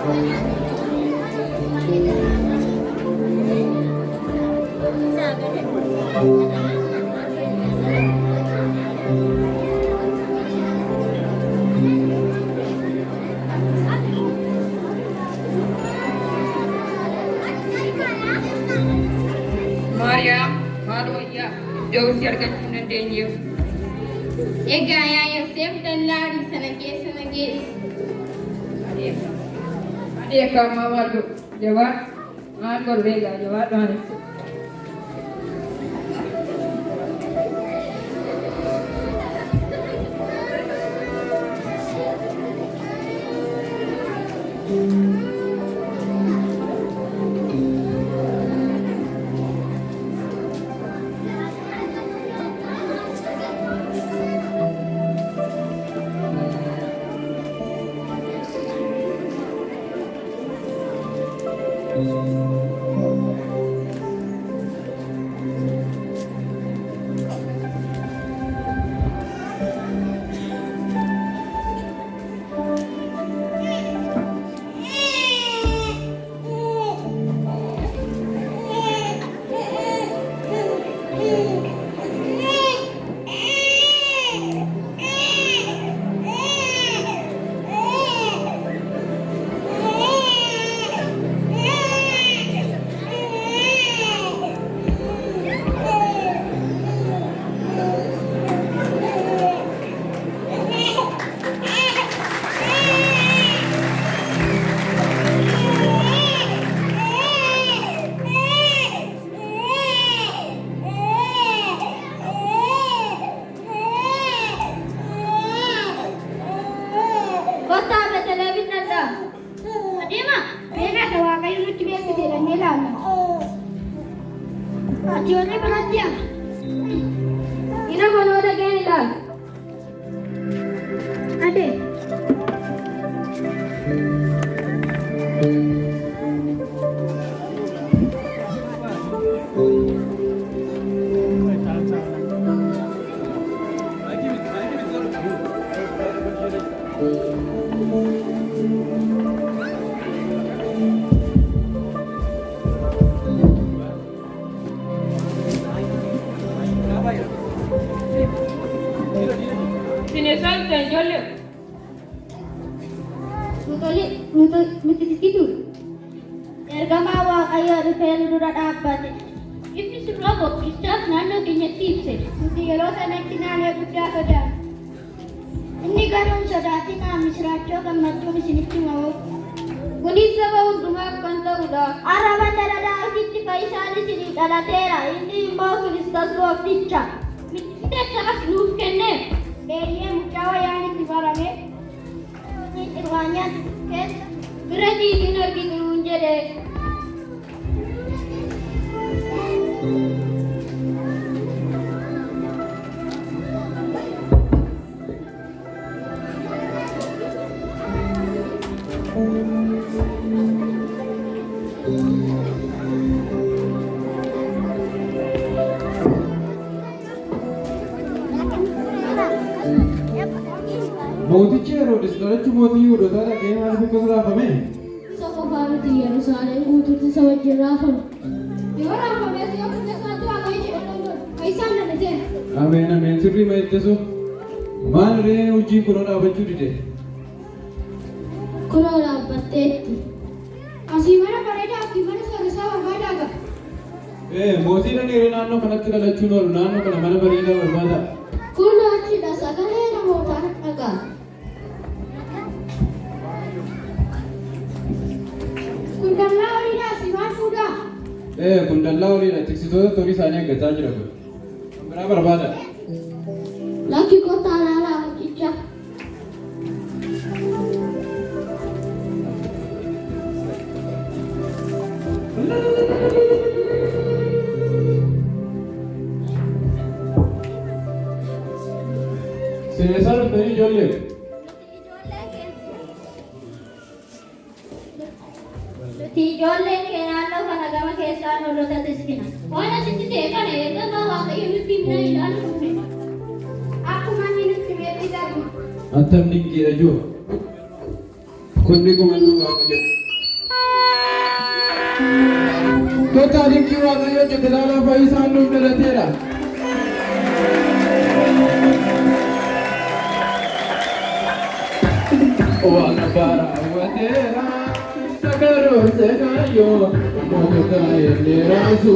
Maria, Maria, don't get in danger. Egaya Yosef dan lari sanagis. Ada kama walu jawab, angkor bega jawab mana? Ajione perhatian. Ina mana ada gini lah. Ade. Sini saja jolly. Nutup tidur. Erga mawa kaya rupel durat apa ni? Ini sudah kok kita nana kena tips. Nanti kalau sana kita ada buka ada. Ini garam sudah tina misracho kan macam di sini cuma. Kunis sebab untuk makan tahulah. Araban ada kita paisa di sini ada tera. Ini mau kita sudah pizza. Kita sangat lupa kene. Dia mukawa yang di barangnya. Ini irwanya kan. Berarti ini lagi kerunja deh. Moti cero, distorce moti udah tara kayak harus kesalahan apa men? Soko baru dia Yerusalem untuk disawat jerafan. Orang apa biasa yang punya satu agak ini orang kaisan ada je. Amen amen. Suri mai teso. Man re uji corona baju dide. Corona pateti. Asimana pareda akimana sawa badaga. Moti na ni renano kanatira la chuno renano kana mana barida berbada. Kuna achida sagale na mota aga. Kundalla orida siman fuda. Kundalla orida tiksito tori sanya gata jira ko. Berapa berbada? Lagi kota lala cicak. Sesar dari jolly. Tijolle ke nalo kanagama kesa nolo tatisina. Wana siti teka ne ega bawa kayu timna ilan kunne. Aku mani nutti me bidaru. Atam ning kira jo. Kunni kumanu Waaqayyo. Totaalii Waaqayyo jechaa fayyisaan nuuf dhalateera. Waan bara wateera sagaroo seekaayo mootota eleeraasu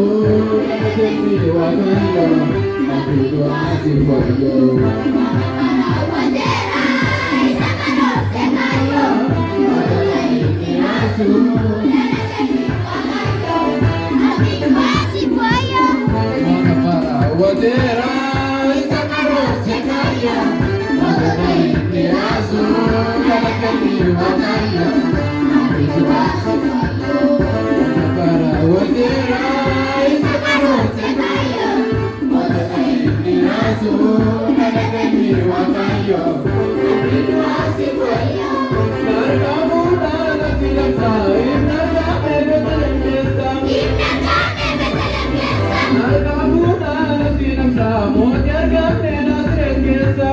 dhalatee Waaqayyo abiidu asi Waaqayyo. Wadera isakaro sekaya Wadai niasu kalakati wadaya Abiduasi kayo Para wadera isakaro sekaya Wadai niasu kalakati wadaya Abiduasi kayo Narkamu na silang saim Narkame betelengesa Narkamu na silang samo Jargamne na trengesa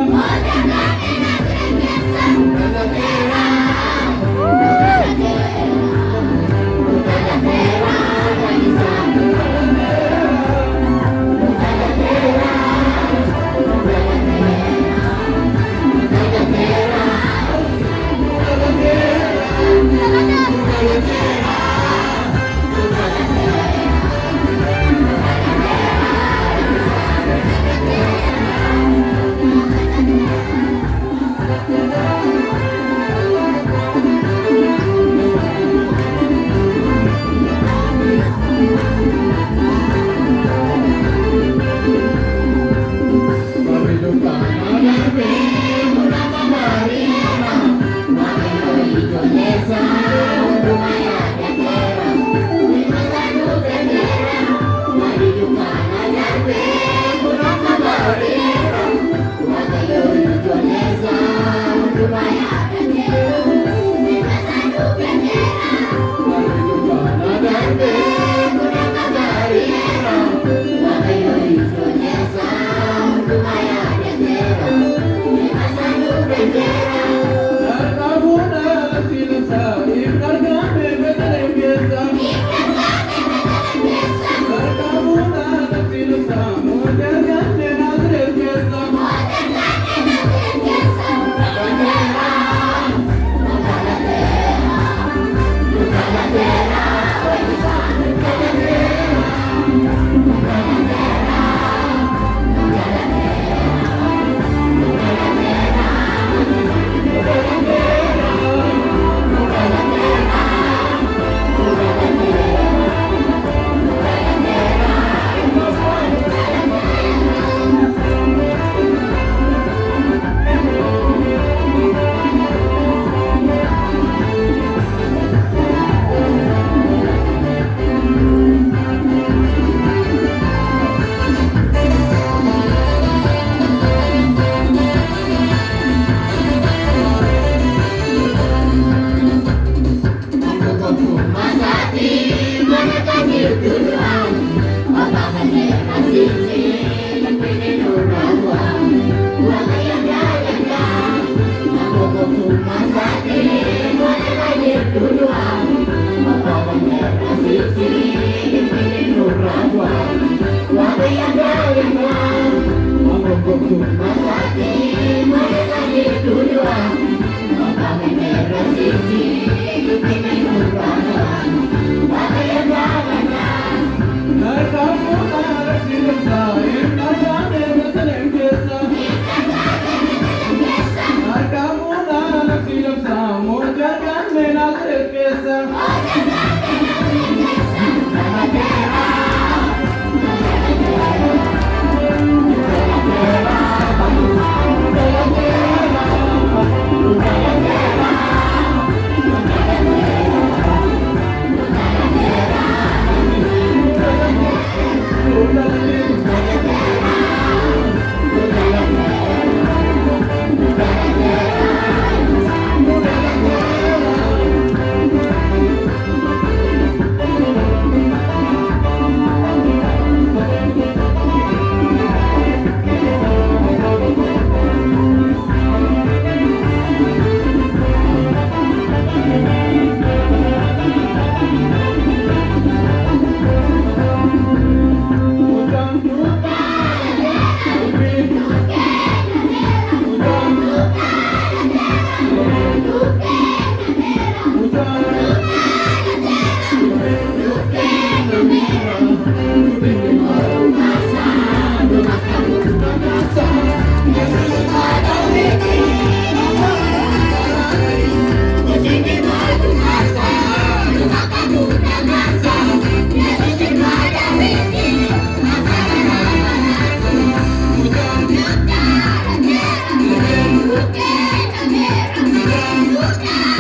Buddha!